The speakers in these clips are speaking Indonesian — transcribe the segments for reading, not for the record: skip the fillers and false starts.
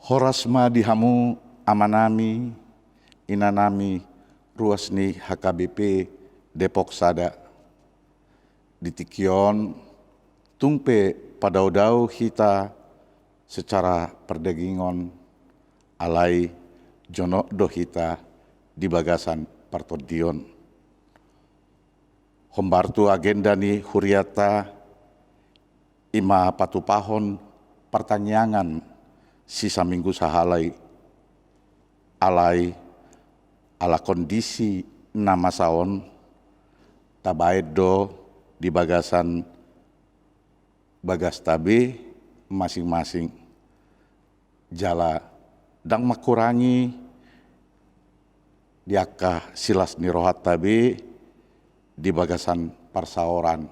Horasma dihamu amanami inanami ruasni HKBP Depok Sada ditikion tungpe padaudau hita secara perdagingon alai jono dohita di bagasan partodion. Hombartu agenda ni huriata ima patupahon pertanyaan sisa minggu sahalai alai ala kondisi nama saon tabaid do di bagasan bagas tabe masing-masing jala dang makurangi diakah silas nirohat tabe di bagasan parsaoran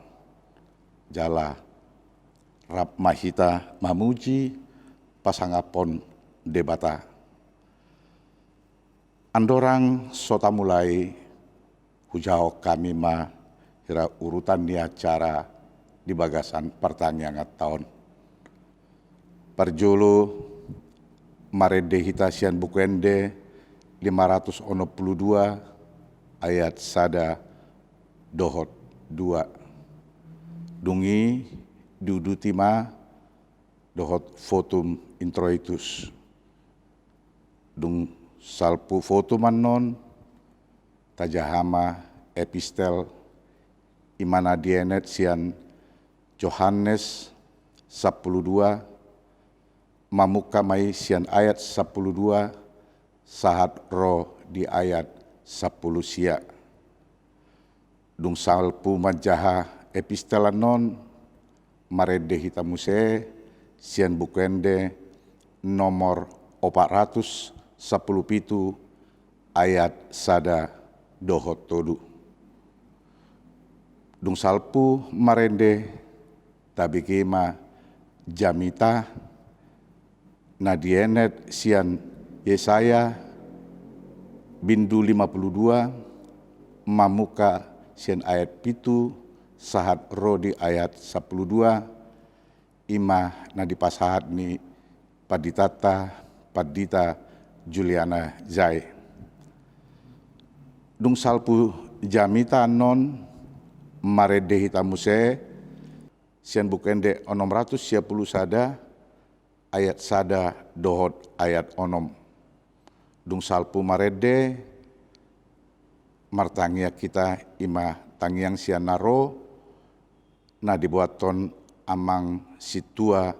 jala rap mahita mamuji pasangapon debata. Andorang sota mulai hujau kami hira urutan ni acara di bagasan pertanyaan tahun. Perjulu marede hitasian bukuende 562 ayat sada dohot 2. Dungi dudutima dohot fotum introitus. Dung salpu fotuman non tajahama epistel imana dienet sian Yohanes 12 mamuka mai sian ayat 12 sahat roh di ayat 10 sia. Dung salpu majaha epistelan non marede hitamuse sian bukende nomor 417 ayat sada dohot todu. Dung salpu marende tabikima jamita nadienet sian Yesaya bindu 52 mamuka sian ayat pitu sahat rodi ayat 12 ima nadi pasahat ni Padita Juliana Zai. Dung salpu jamita non marede hitamuse sian bukende 610 sada ayat sada dohot ayat onom. Dung salpu marede martangia kita ima tangiang sian naro na dibuaton amang situa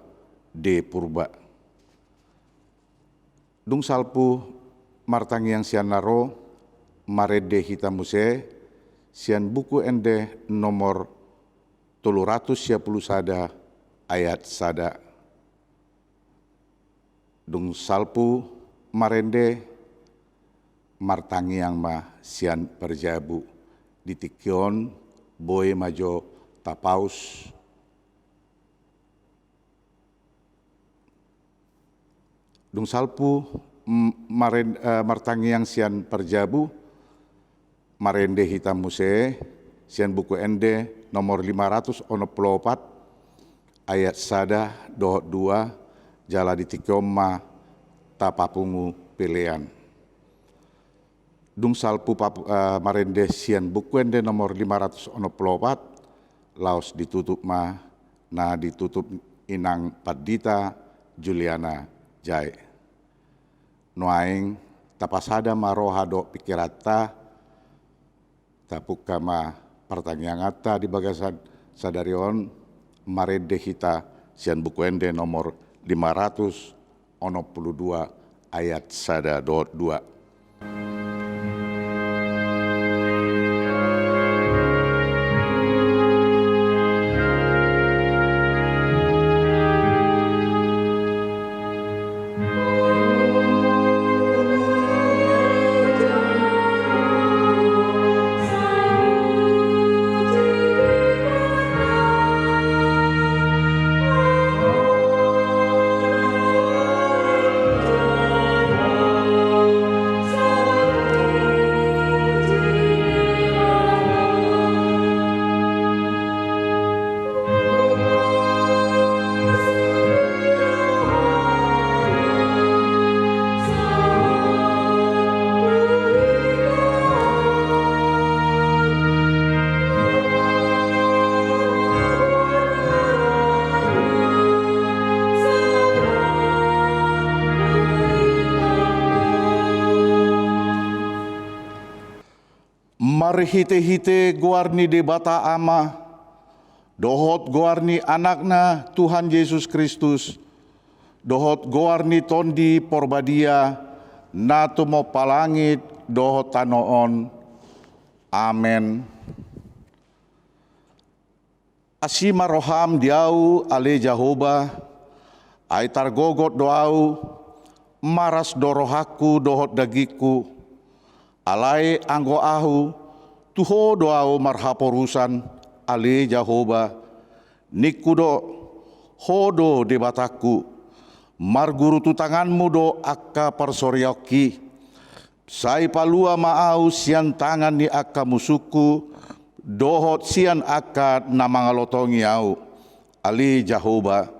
de purba. Dung salpu martangiang sian naro marede hitamuse sian buku ende nomor 310 sada ayat sada. Dung salpu marende martangiang sian perjabu ditikion boy majo tapaus dung salpu martangiang sian perjabu marende hitamuse sian buku ende nomor 564 ayat sada dohot 2 jala ditikioma tapapungu pilihan. Dung salpu marende sian buku ende nomor 564 laos ditutup na ditutup inang Padita Juliana Jai. Noaing tapasada marohado pikirata tapuk kama pertanyaan di bagasan sadarion marede hita sian buku ende nomor 562 ayat sada dohot 2. marhite-hite guarni debata ama, dohot guarni anakna Tuhan Yesus Kristus, dohot guarni tondi porbadia, nato mo palangit dohot tanoon. Amen. Asima roham diau ale Jehovah, ay targogot doau, maras dorohaku dohot dagiku, alai anggo ahu, tuho doau marhaporusan ale Jehovah, nikudo hodo debataku, marguru tu tanganmu do akka parsoryoki, sai palua maau sian tangan ni akka musuku, dohot sian akka namangalotongi au, ali Jehovah,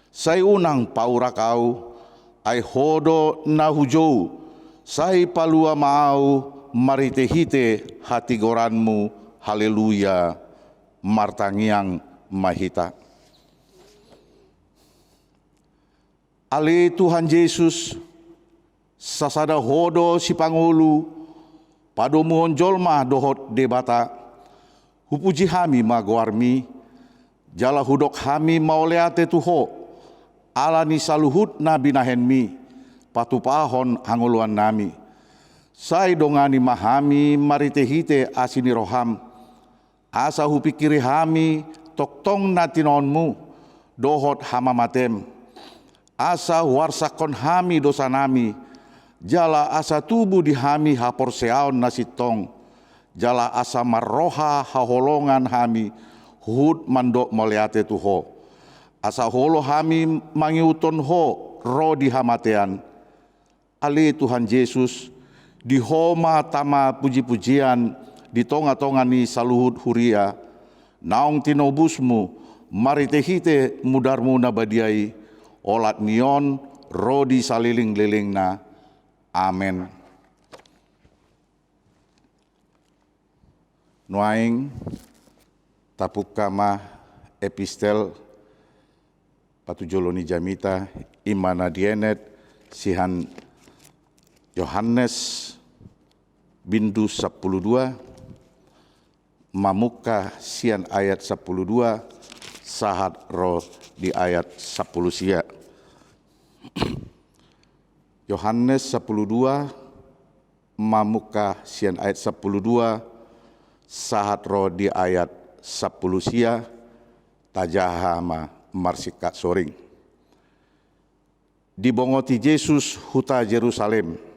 sai unang paurakau, ai hodo na hujou, sai palua maau marite-hite hati goranmu, haleluya, martangiang mahita. Ali Tuhan Yesus, sasada hodo si Pangulu, padomuhon jolma dohot debata, hupuji hami maguarmi, jala hudok hami maoleate tuho, alani saluhut na binahenmi, patupahon hanguluan nami. Sai dongani mahami marite-hite asini roham, asa hupikiri hami toktong natinonmu, dohot hamamatem, asa warsakon hami dosa nami, jala asa tubuh di hami haporseaon nasitong, jala asa marroha haholongan hami, hud mandok moliate tuho, asa holo hami mangiuton ho ro di hamatean. Ali Tuhan Yesus, di homa tama puji-pujian, di tonga-tonga ni saluhut huria, naong tinobusmu, marite-hite mudarmu nabadiai, olat nion, rodi saliling-liling na. Amen. Nuaing tapukama epistel patujoloni jamita imana dienet sihan Yohanes bindu 12 mamuka sian ayat 12 sahat roh di ayat 10 sia. Yohanes 12 mamuka sian ayat 12 sahat roh di ayat 10 sia tajahama marsika soring. Dibongoti Yesus huta Jerusalem.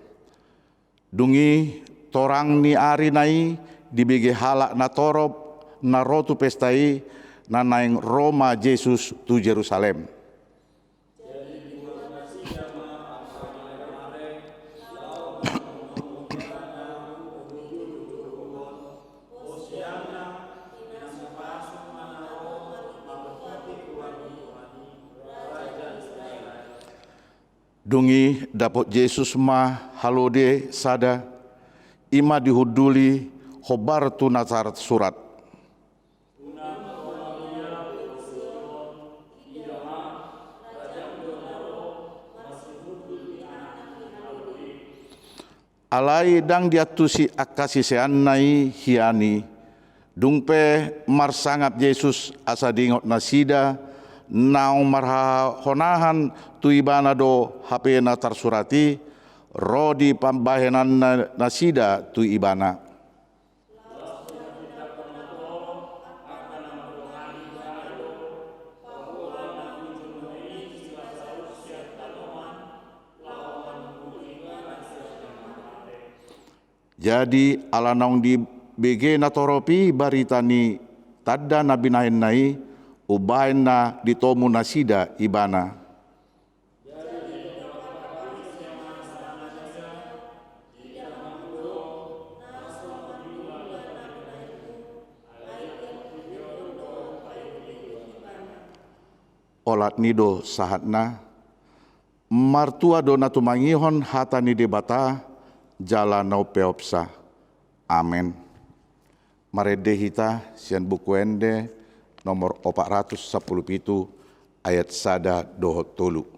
Dungi torang ni ari nai dibege halak na torop na rotu pestai na naing Roma Yesus tu Jerusalem. Dungi dapot Yesus ma halode sada ima dihuduli hobar tu nazarat surat. Alai dang diatusi akasi seannai hiani dungpe marsangap Yesus asa dingot nasida naung marha honahan tu ibana do HP na tarsurati rodi pambahenan nasida tu ibana. Jadi ala naung di BG na toropi baritani tadda na binahin nai ubahin na ditomu nasida ibana. Olat nido sahatna martua do natumangihon hatani debata jala nau peopsa. Amen. Marede hita sian buku ende nomor 417 ayat sada dohot tolu.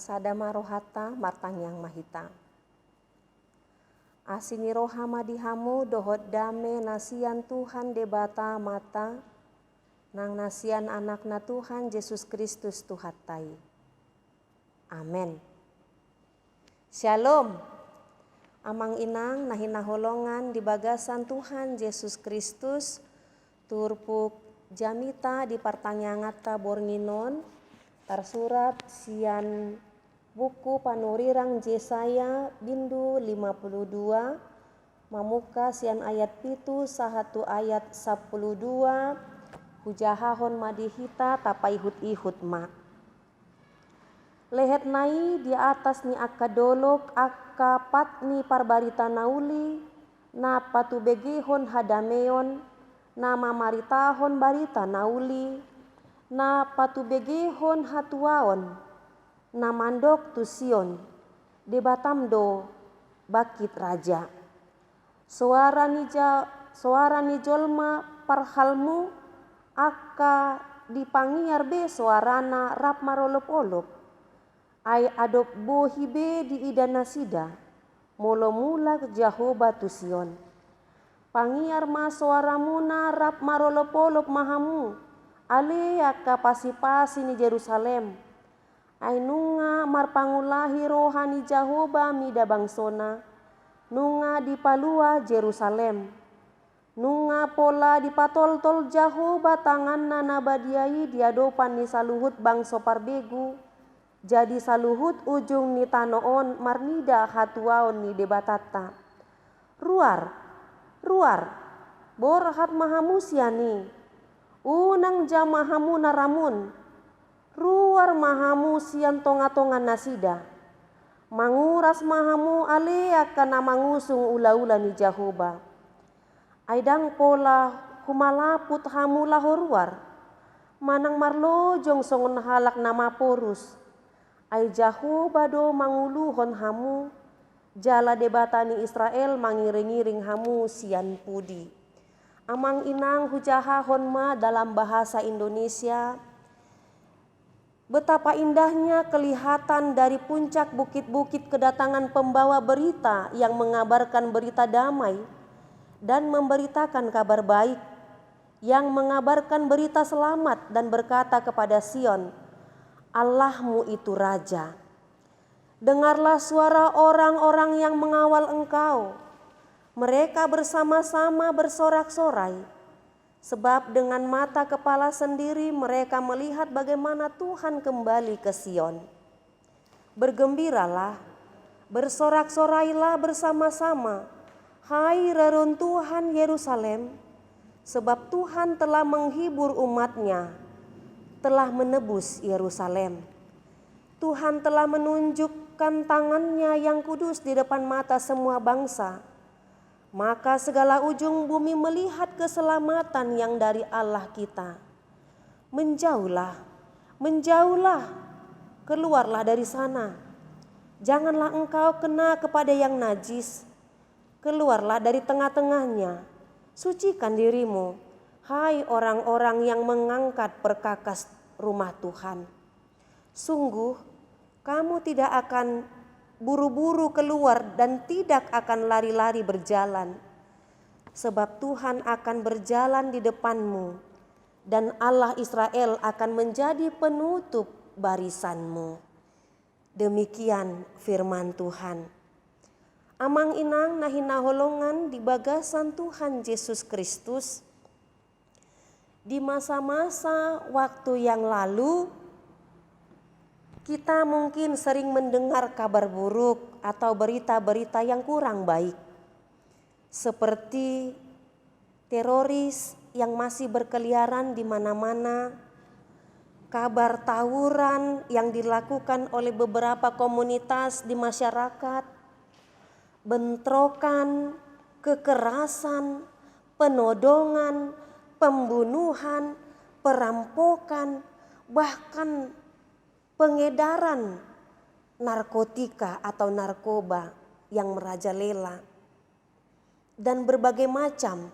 sada marohata martangyang mahita. Asini rohama dihamu dohot dame nasian Tuhan debata mata, nang nasian anakna Tuhan Yesus Kristus Tuhatai. Amen. Shalom. Amang inang nahinaholongan di bagasan Tuhan Yesus Kristus, turpuk jamita di partanyangata bornginon, tersurat sian buku panurirang Yesaya bindu 52, mamuka sian ayat pitu sahatu ayat 12, hujahahon madihita tapai ihut ma. Lehet nai di atas ni akadolok akapat ni parbarita nauli, na patubegehon hadameon, na mamaritahon barita nauli, na patubegehon hatuaon, na mandok tusion, debatamdo bakit raja. Suara ni jolma parhalmu, aka dipangiar be suarana rap marolop-olop, ay adop bohibe di idana sida, molo mulak Jahoba tusion. Pangiar ma suaramuna rap marolop-olop mahamu, ale aka pasi-pasi ni Jerusalem. Ay nunga marpangulahi rohani Jahoba mida bangsona, nunga di palua Jerusalem. Nunga pola di patol-tol Jahoba tanganna nabadiai diadopan ni saluhut bangso parbegu, jadi saluhut ujung ni tanoon marnida hatuaon ni debatata. Ruar, borhat mahamu siani, unang jamahamu naramun, ruar mahamu sian tonga-tongan nasida, manguras mahamu ale akan mangusung ula-ula ni Jahoba. Aidang pola humalaput hamu lahoruar, manang marlojong songon halak nama porus, ay Jahoba do manguluhon hamu, jala debatani Israel mangiring-iring hamu sian pudi. Amang inang hujahahon ma dalam bahasa Indonesia, betapa indahnya kelihatan dari puncak bukit-bukit kedatangan pembawa berita yang mengabarkan berita damai dan memberitakan kabar baik, yang mengabarkan berita selamat dan berkata kepada Sion, Allahmu itu Raja. Dengarlah suara orang-orang yang mengawal engkau. Mereka bersama-sama bersorak-sorai. Sebab dengan mata kepala sendiri mereka melihat bagaimana Tuhan kembali ke Sion. Bergembiralah, bersorak-sorailah bersama-sama, hai reruntuhan Yerusalem. Sebab Tuhan telah menghibur umatnya, telah menebus Yerusalem. Tuhan telah menunjukkan tangannya yang kudus di depan mata semua bangsa. Maka segala ujung bumi melihat keselamatan yang dari Allah kita. Menjauhlah, keluarlah dari sana. Janganlah engkau kena kepada yang najis. Keluarlah dari tengah-tengahnya. Sucikan dirimu, hai orang-orang yang mengangkat perkakas rumah Tuhan. Sungguh, kamu tidak akan buru-buru keluar dan tidak akan lari-lari berjalan. Sebab Tuhan akan berjalan di depanmu dan Allah Israel akan menjadi penutup barisanmu. Demikian firman Tuhan. Amang inang nahinaholongan di bagasan Tuhan Yesus Kristus. Di masa-masa waktu yang lalu, kita mungkin sering mendengar kabar buruk atau berita-berita yang kurang baik. Seperti teroris yang masih berkeliaran di mana-mana, kabar tawuran yang dilakukan oleh beberapa komunitas di masyarakat, bentrokan, kekerasan, penodongan, pembunuhan, perampokan, bahkan pengedaran narkotika atau narkoba yang merajalela, dan berbagai macam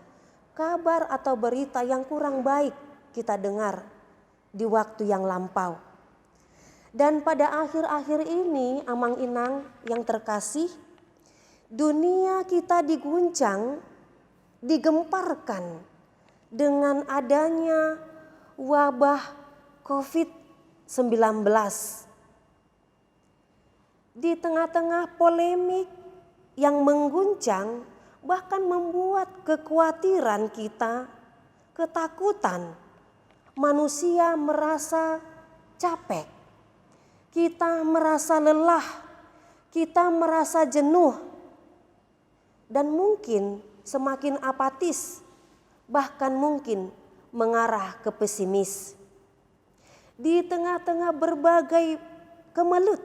kabar atau berita yang kurang baik kita dengar di waktu yang lampau. Dan pada akhir-akhir ini, Amang Inang yang terkasih, dunia kita diguncang, digemparkan dengan adanya wabah COVID-19. Di tengah-tengah polemik yang mengguncang, bahkan membuat kekhawatiran kita, ketakutan, manusia merasa capek, kita merasa lelah, kita merasa jenuh, dan mungkin semakin apatis, bahkan mungkin mengarah ke pesimis. Di tengah-tengah berbagai kemelut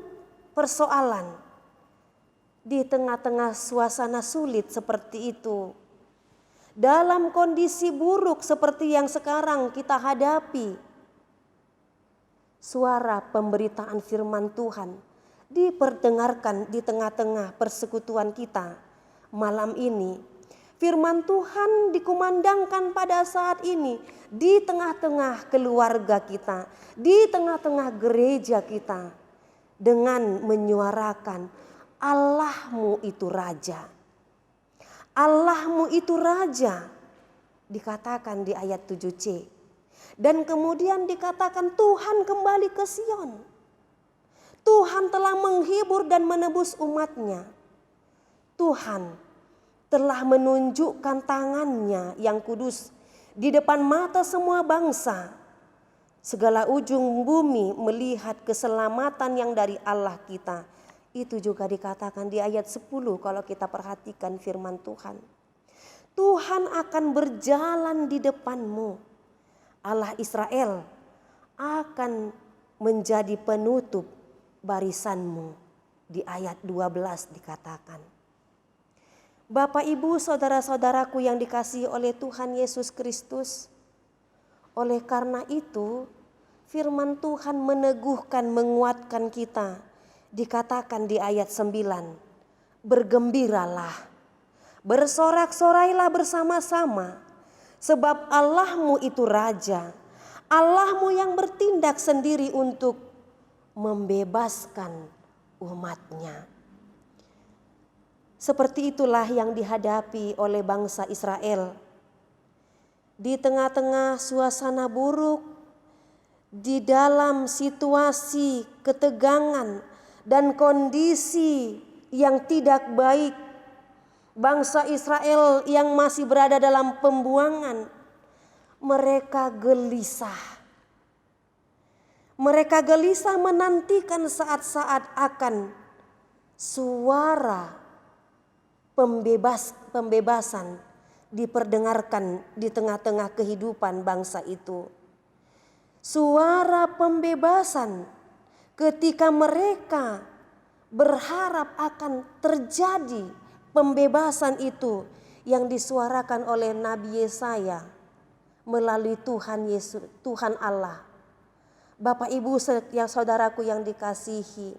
persoalan, di tengah-tengah suasana sulit seperti itu, dalam kondisi buruk seperti yang sekarang kita hadapi, suara pemberitaan firman Tuhan diperdengarkan di tengah-tengah persekutuan kita malam ini. Firman Tuhan dikumandangkan pada saat ini di tengah-tengah keluarga kita, di tengah-tengah gereja kita, dengan menyuarakan Allahmu itu Raja. Allahmu itu Raja, dikatakan di ayat 7c. Dan kemudian dikatakan Tuhan kembali ke Sion. Tuhan telah menghibur dan menebus umatnya. Tuhan telah menunjukkan tangannya yang kudus di depan mata semua bangsa. Segala ujung bumi melihat keselamatan yang dari Allah kita. Itu juga dikatakan di ayat 10 kalau kita perhatikan firman Tuhan. Tuhan akan berjalan di depanmu. Allah Israel akan menjadi penutup barisanmu. Di ayat 12 dikatakan. Bapak, Ibu, saudara-saudaraku yang dikasihi oleh Tuhan Yesus Kristus. Oleh karena itu, firman Tuhan meneguhkan, menguatkan kita. Dikatakan di ayat 9, bergembiralah, bersorak-sorailah bersama-sama, sebab Allahmu itu Raja, Allahmu yang bertindak sendiri untuk membebaskan umatnya. Seperti itulah yang dihadapi oleh bangsa Israel. Di tengah-tengah suasana buruk, di dalam situasi ketegangan, dan kondisi yang tidak baik, bangsa Israel yang masih berada dalam pembuangan, mereka gelisah. Mereka gelisah menantikan saat-saat akan suara pembebasan diperdengarkan di tengah-tengah kehidupan bangsa itu. Suara pembebasan ketika mereka berharap akan terjadi pembebasan itu yang disuarakan oleh Nabi Yesaya melalui Tuhan Yesus, Tuhan Allah. Bapak, Ibu, saudaraku yang dikasihi,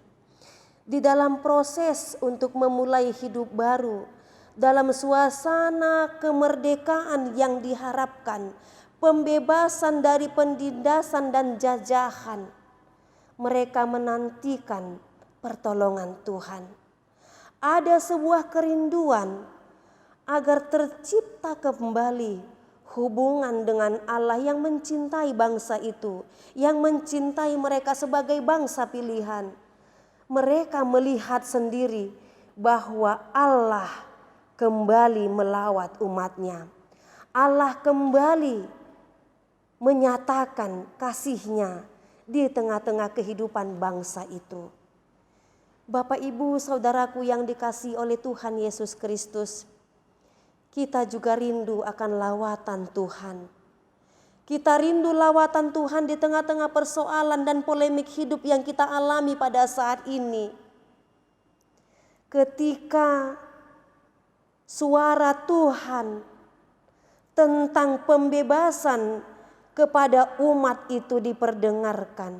di dalam proses untuk memulai hidup baru, dalam suasana kemerdekaan yang diharapkan, pembebasan dari penindasan dan jajahan, mereka menantikan pertolongan Tuhan. Ada sebuah kerinduan agar tercipta kembali hubungan dengan Allah yang mencintai bangsa itu, yang mencintai mereka sebagai bangsa pilihan. Mereka melihat sendiri bahwa Allah kembali melawat umatnya. Allah kembali menyatakan kasih-Nya di tengah-tengah kehidupan bangsa itu. Bapak, Ibu, saudaraku yang dikasihi oleh Tuhan Yesus Kristus, kita juga rindu akan lawatan Tuhan. Kita rindu lawatan Tuhan di tengah-tengah persoalan dan polemik hidup yang kita alami pada saat ini. Ketika suara Tuhan tentang pembebasan kepada umat itu diperdengarkan,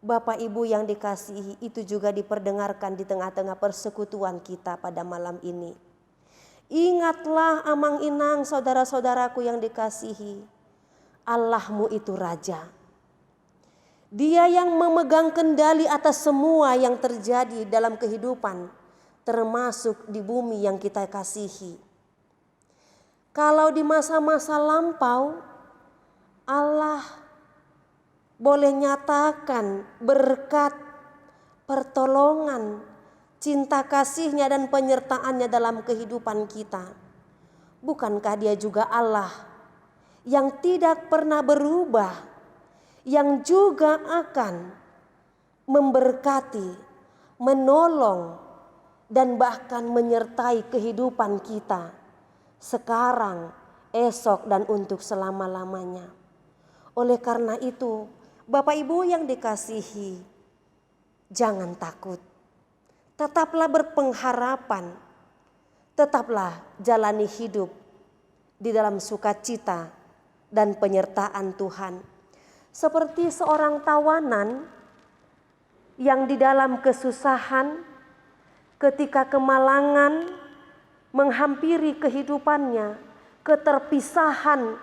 Bapak Ibu yang dikasihi, itu juga diperdengarkan di tengah-tengah persekutuan kita pada malam ini. Ingatlah Amang Inang, saudara-saudaraku yang dikasihi, Allahmu itu Raja. Dia yang memegang kendali atas semua yang terjadi dalam kehidupan, termasuk di bumi yang kita kasihi. Kalau di masa-masa lampau, Allah boleh nyatakan berkat, pertolongan, cinta kasih-Nya dan penyertaan-Nya dalam kehidupan kita. Bukankah Dia juga Allah yang tidak pernah berubah, yang juga akan memberkati, menolong, dan bahkan menyertai kehidupan kita sekarang, esok, dan untuk selama-lamanya. Oleh karena itu, Bapak Ibu yang dikasihi, jangan takut. Tetaplah berpengharapan. Tetaplah jalani hidup di dalam sukacita dan penyertaan Tuhan. Seperti seorang tawanan yang di dalam kesusahan, ketika kemalangan menghampiri kehidupannya, keterpisahan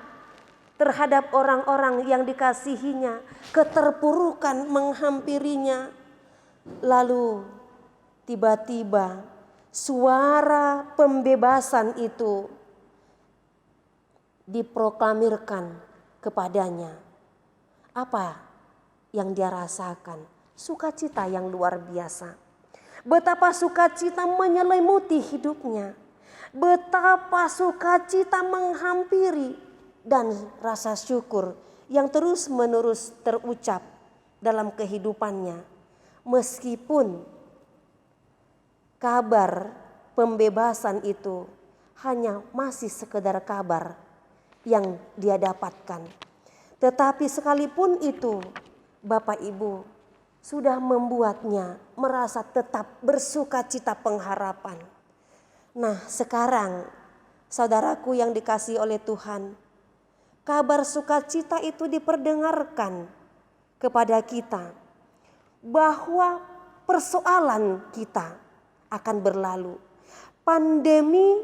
terhadap orang-orang yang dikasihinya, keterpurukan menghampirinya. Lalu tiba-tiba suara pembebasan itu diproklamirkan kepadanya. Apa yang dia rasakan? Sukacita yang luar biasa. Betapa sukacita menyelimuti hidupnya. Betapa sukacita menghampiri dan rasa syukur yang terus-menerus terucap dalam kehidupannya. Meskipun kabar pembebasan itu hanya masih sekedar kabar yang dia dapatkan. Tetapi sekalipun itu, Bapak Ibu sudah membuatnya merasa tetap bersukacita pengharapan. Nah, sekarang saudaraku yang dikasihi oleh Tuhan, kabar sukacita itu diperdengarkan kepada kita bahwa persoalan kita akan berlalu. Pandemi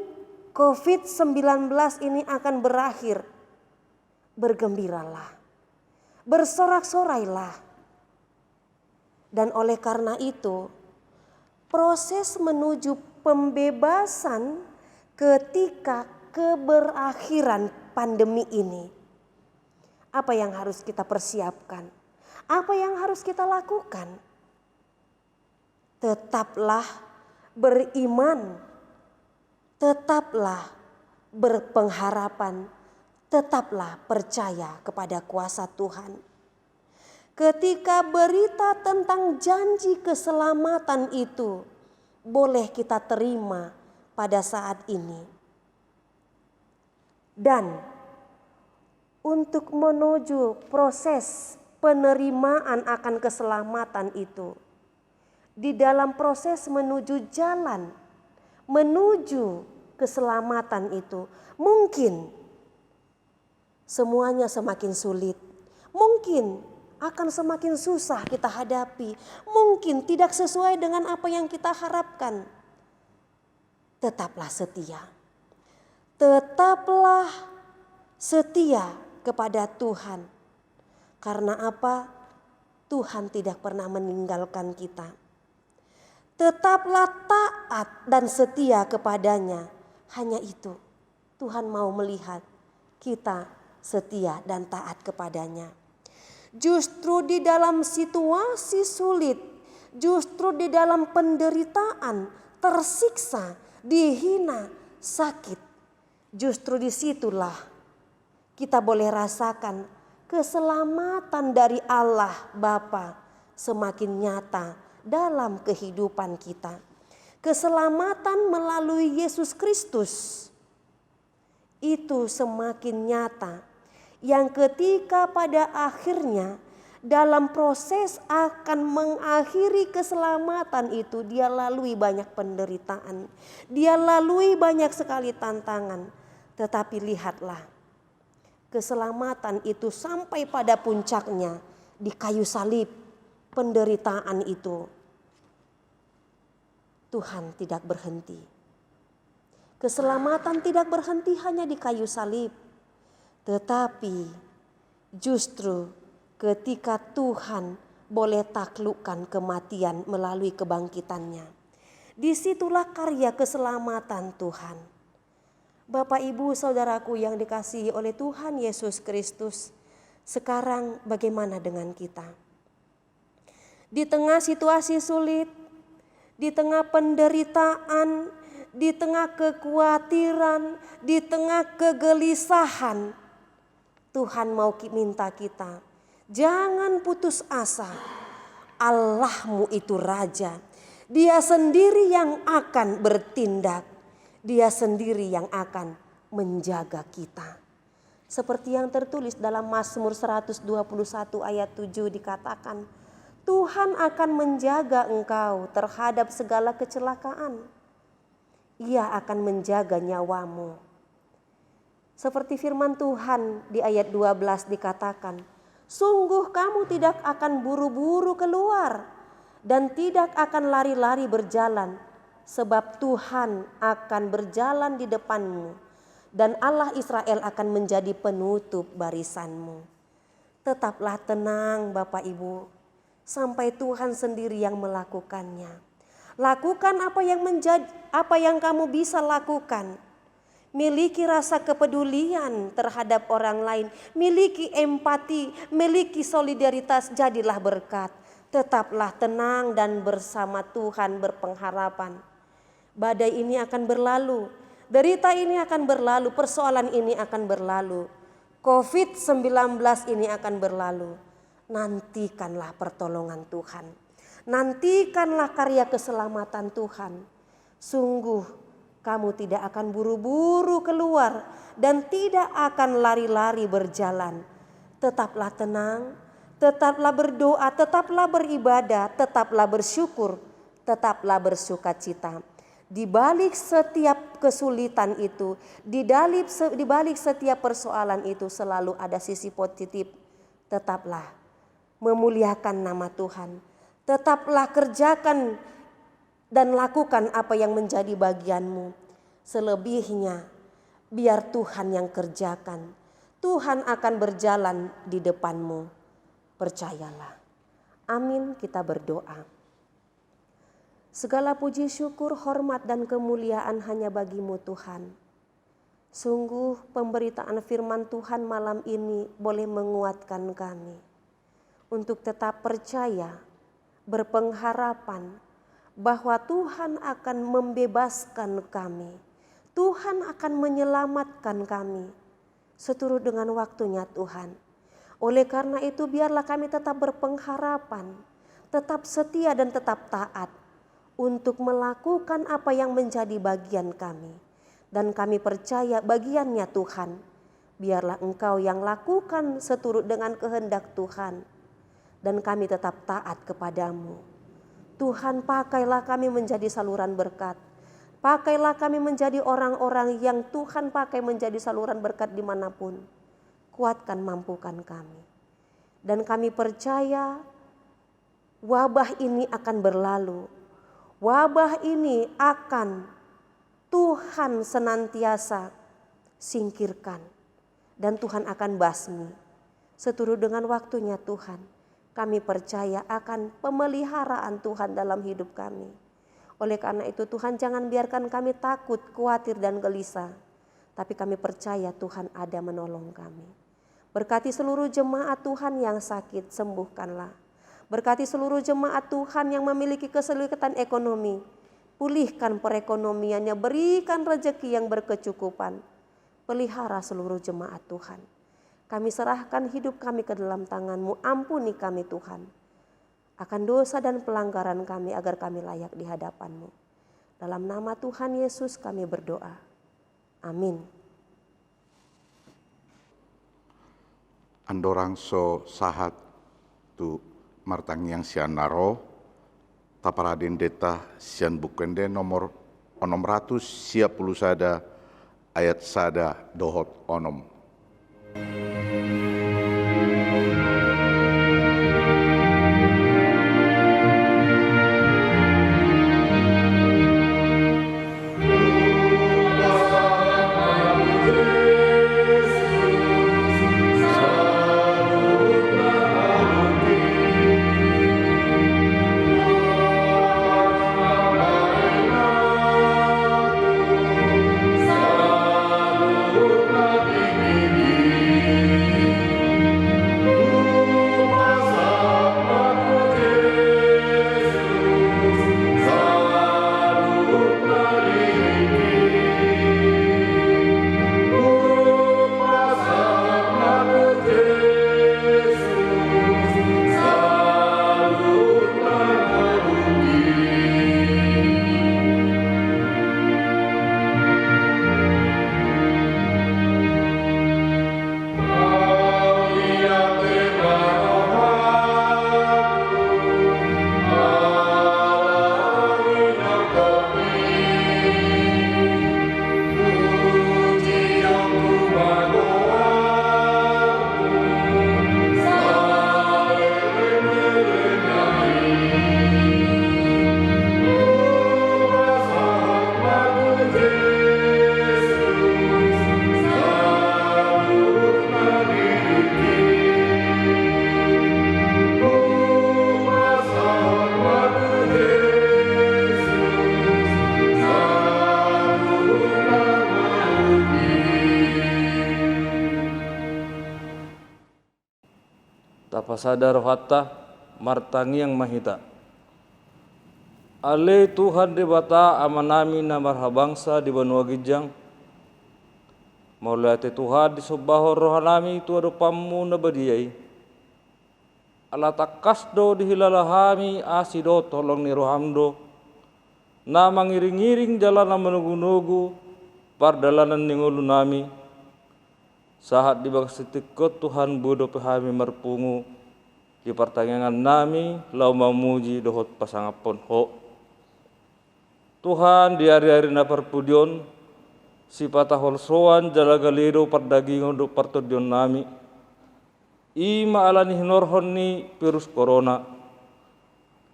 COVID-19 ini akan berakhir. Bergembiralah, bersorak-sorailah. Dan oleh karena itu, proses menuju pembebasan ketika keberakhiran pandemi ini, apa yang harus kita persiapkan? Apa yang harus kita lakukan? Tetaplah beriman, tetaplah berpengharapan, tetaplah percaya kepada kuasa Tuhan. Ketika berita tentang janji keselamatan itu boleh kita terima pada saat ini. Dan untuk menuju proses penerimaan akan keselamatan itu, di dalam proses menuju jalan, menuju keselamatan itu, mungkin semuanya semakin sulit. Mungkin akan semakin susah kita hadapi. Mungkin tidak sesuai dengan apa yang kita harapkan. Tetaplah setia. Tetaplah setia kepada Tuhan. Karena apa? Tuhan tidak pernah meninggalkan kita. Tetaplah taat dan setia kepadanya. Hanya itu Tuhan mau melihat kita setia dan taat kepadanya. Justru di dalam situasi sulit, justru di dalam penderitaan, tersiksa, dihina, sakit, justru disitulah kita boleh rasakan keselamatan dari Allah Bapa semakin nyata dalam kehidupan kita. Keselamatan melalui Yesus Kristus itu semakin nyata, yang ketika pada akhirnya dalam proses akan mengakhiri keselamatan itu, dia lalui banyak penderitaan, dia lalui banyak sekali tantangan. Tetapi lihatlah, keselamatan itu sampai pada puncaknya di kayu salib. Penderitaan itu Tuhan tidak berhenti. Keselamatan tidak berhenti hanya di kayu salib, tetapi justru ketika Tuhan boleh taklukkan kematian melalui kebangkitannya. Disitulah karya keselamatan Tuhan. Bapak, Ibu, Saudaraku yang dikasihi oleh Tuhan Yesus Kristus, sekarang bagaimana dengan kita? Di tengah situasi sulit, di tengah penderitaan, di tengah kekhawatiran, di tengah kegelisahan, Tuhan mau minta kita, jangan putus asa. Allahmu itu Raja. Dia sendiri yang akan bertindak. Dia sendiri yang akan menjaga kita. Seperti yang tertulis dalam Mazmur 121 ayat 7 dikatakan, Tuhan akan menjaga engkau terhadap segala kecelakaan. Ia akan menjaga nyawamu. Seperti firman Tuhan di ayat 12 dikatakan, sungguh kamu tidak akan buru-buru keluar dan tidak akan lari-lari berjalan, sebab Tuhan akan berjalan di depanmu dan Allah Israel akan menjadi penutup barisanmu. Tetaplah tenang Bapak Ibu, sampai Tuhan sendiri yang melakukannya. Lakukan apa yang kamu bisa lakukan. Miliki rasa kepedulian terhadap orang lain, miliki empati, miliki solidaritas, jadilah berkat. Tetaplah tenang dan bersama Tuhan berpengharapan. Badai ini akan berlalu, derita ini akan berlalu, persoalan ini akan berlalu, COVID-19 ini akan berlalu. Nantikanlah pertolongan Tuhan, nantikanlah karya keselamatan Tuhan. Sungguh kamu tidak akan buru-buru keluar dan tidak akan lari-lari berjalan. Tetaplah tenang, tetaplah berdoa, tetaplah beribadah, tetaplah bersyukur, tetaplah bersukacita. Di balik setiap kesulitan itu, di balik setiap persoalan itu selalu ada sisi positif. Tetaplah memuliakan nama Tuhan. Tetaplah kerjakan dan lakukan apa yang menjadi bagianmu. Selebihnya biar Tuhan yang kerjakan. Tuhan akan berjalan di depanmu. Percayalah. Amin, kita berdoa. Segala puji syukur, hormat dan kemuliaan hanya bagimu Tuhan. Sungguh pemberitaan firman Tuhan malam ini boleh menguatkan kami. Untuk tetap percaya, berpengharapan bahwa Tuhan akan membebaskan kami. Tuhan akan menyelamatkan kami seturut dengan waktunya Tuhan. Oleh karena itu biarlah kami tetap berpengharapan, tetap setia dan tetap taat untuk melakukan apa yang menjadi bagian kami. Dan kami percaya bagiannya Tuhan. Biarlah Engkau yang lakukan seturut dengan kehendak Tuhan. Dan kami tetap taat kepadamu. Tuhan, pakailah kami menjadi saluran berkat. Pakailah kami menjadi orang-orang yang Tuhan pakai menjadi saluran berkat dimanapun. Kuatkan, mampukan kami. Dan kami percaya wabah ini akan berlalu. Wabah ini akan Tuhan senantiasa singkirkan. Dan Tuhan akan basmi. Seturut dengan waktunya Tuhan. Kami percaya akan pemeliharaan Tuhan dalam hidup kami. Oleh karena itu Tuhan jangan biarkan kami takut, khawatir dan gelisah. Tapi kami percaya Tuhan ada menolong kami. Berkati seluruh jemaat Tuhan yang sakit, sembuhkanlah. Berkati seluruh jemaat Tuhan yang memiliki kesulitan ekonomi. Pulihkan perekonomiannya, berikan rezeki yang berkecukupan. Pelihara seluruh jemaat Tuhan. Kami serahkan hidup kami ke dalam tangan-Mu, ampuni kami Tuhan. Akan dosa dan pelanggaran kami agar kami layak di hadapan-Mu. Dalam nama Tuhan Yesus kami berdoa. Amin. Andorang so sahat tu martang yang sian naro taparadin deta sian bukwende nomor 600 siap puluh sada ayat sada dohot onom. asadar hatta martangi yang mahita. Ale Tuhan di bata amanami na marhabangsa di banua gijang. Maulate Tuhan di subahor rohanami itu ado pamu na badiyay. Ala takasdo di hilalahami asido tolong ni rohamdo. Na mangiring-iring jalan na menugu-nugu pardalanan ningulu nami. Sahat di bagasetikot Tuhan bodo pehami marpungu. Di pertanyaan nami lau mamuji dohot pasangapon ho. Tuhan di hari-hari na perpudion si patahol soan jala galido perdagingon do pertudion nami. Ima alani hinorhon ni virus corona.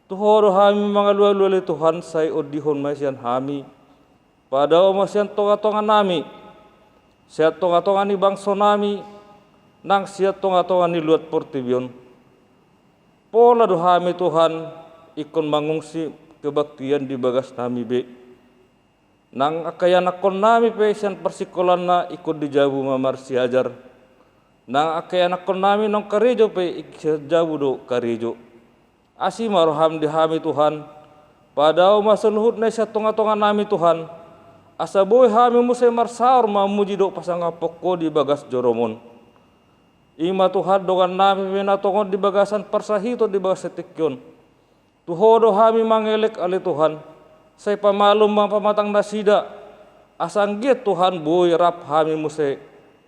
Tuhoro hami mangaluali Tuhan say odihon masian hami. Padao masian tonga-tonga nami. Siat tonga-tonga ni bangso nami. Nang siat tonga-tonga ni luat portibion. Pola dohami Tuhan ikon mangungsi kebaktian di bagas nami be. Nang akayan akon nami pe sian persikolan na ikut dijabu mamar si ajar. Nang akayan akon nami nong karejo pe ikjabu do karejo. Asi maroham dihami Tuhan. Padao masaluhut na siya tonga-tonga nami Tuhan. Asa boy hami musay marsaur mamuji do pasangapok ko di bagas joromon. Ima Tuhan dogan nami minatongon di bagasan persahito di bagas setikyon. Tuhodo hami mangelek ali Tuhan. Say pamalum mga pamatang nasida. Asang giat Tuhan boy rap hami musay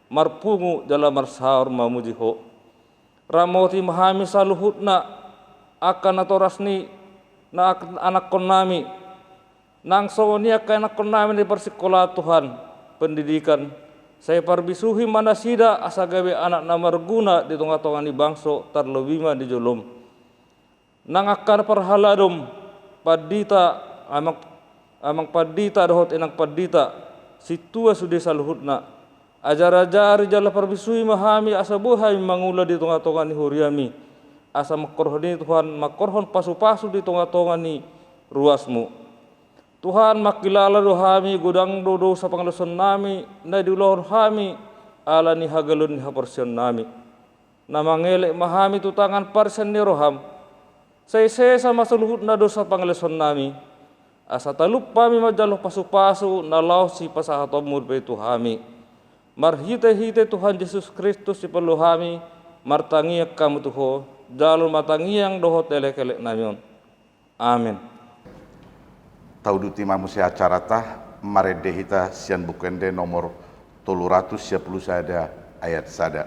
marpungu jala marsaur mamuji ho. Ramoti mahami saluhut na akan atoras ni na anak kon nami. Nang soni akan anak kon nami di persikola Tuhan pendidikan. Saya parbisuhi manasida asa gawe anak na marguna di tonga-tonga ni bangso tarlobima di jolom. Nang akan perhaladom padita amang padita dohot enang padita situa sude saluhutna. Ajar-ajar jala parbisuhi mahami asa buhay mangula di tonga-tonga ni huriami. Asa makorhon Tuhan makorhon pasu-pasu di tonga-tonga ni ruasmu. Tuhan makilala dohami gudang dodo sa panglason nami na diulahon hami ala ni hagalun ni haporsion nami. Na mangelek mahami tutangan parsen ni roham. Say-say sa masaluhut na do sa panglason nami. Asa talup pami majaloh pasu-pasu na law si pasahatomur pe Tuhami. Marhite-hite Tuhan Yesus Kristus si peluhami martangiyak kamu tuho jalur matangiyang dohot elek-elek namion. Amin. Tauduti mamusia acarata maredehita sian bukende nomor 310 sada ayat sada.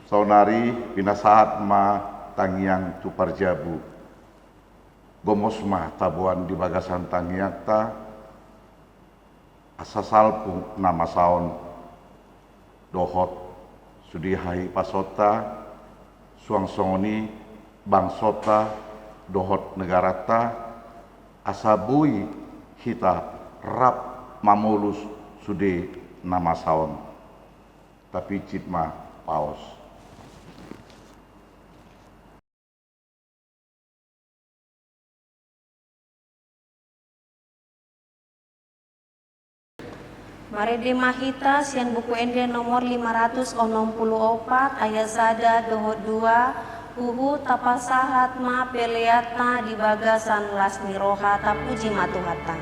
Saunari pinasahat ma tangiang tu parjabu. Gomos ma tabuan di bagasan tangiak ta. Asasal pun nama saon dohot sudihai pasota suang songoni bangsota dohot negarata asabui hita rap mamulus sudi nama saon tapi citma paos. Marede mahita sian buku ende nomor 564 ayat sada dohot 2 uhu tapasahat ma peleatna di bagasan lasni roha tapuji matuhata.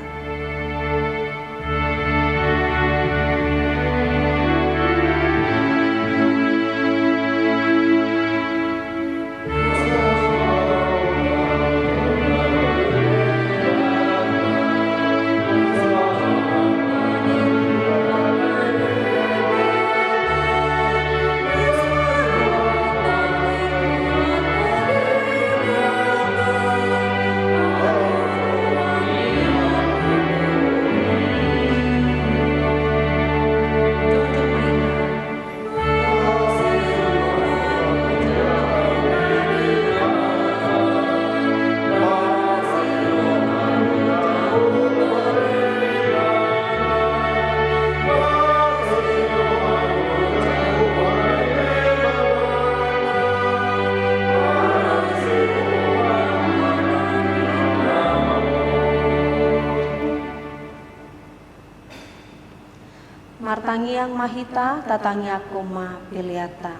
martangiang mahita tatangiako ma piliata.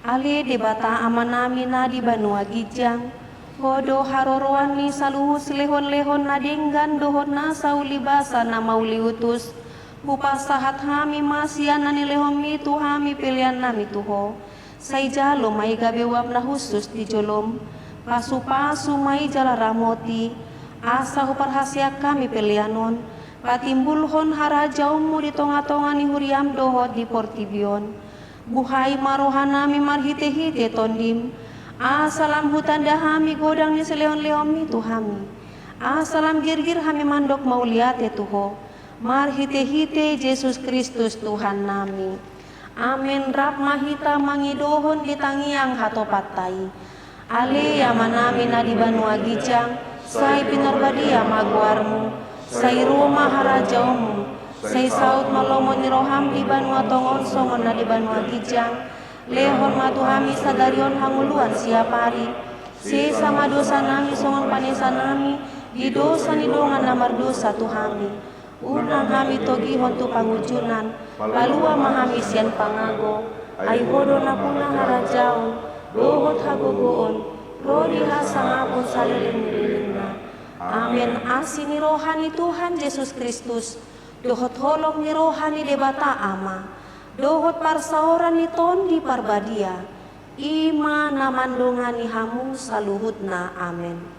Ali di bata amanami na di banua gijang, hodo haroroan ni saluhus lehon-lehon na dinggan dohon na saulibasa na mauliutus, bupasahat hami masyan na nilehom itu hami pilihan nami tuho, say jalo may gabewam na husus di jolom, pasu-pasu may jalaramoti, asa huparhasyak kami pilihanon, patimbulhon harajaummu di tonga-tonga ni huriam dohot di portibion, buhay marohan nami marhite-hite tondim, asalam hutanda hami godang ni seleon-leon itu hami, asalam girgir hami mandok mauliate tuho, marhite-hite Yesus Kristus Tuhan nami. Amin. Rap mahita mangidohon di tangiang hatopatai, ale yamanami na di banua gijang, say pinorbadia magwarmu, say rumah harajaumu, say saut malomon ni roham di banua tongon songon na di banua gijang, lehon matuhami sadarion hanguluan siapari, si sama dosa nami songon panesa nami, di dosa ni dongan namar dosa tuhami, unang hami togihon tu pangujunan, palua mahami sian pangago, ay hodo na punang harajaon, dohot hagogoon, rodi hasangapon saliling-liling na. Amin. Asin ni rohani Tuhan Yesus Kristus, dohot holong ni rohani debata ama, dohot parsaoran ni ton di parbadia, ima namandungan ni hamu saluhut na. Amin.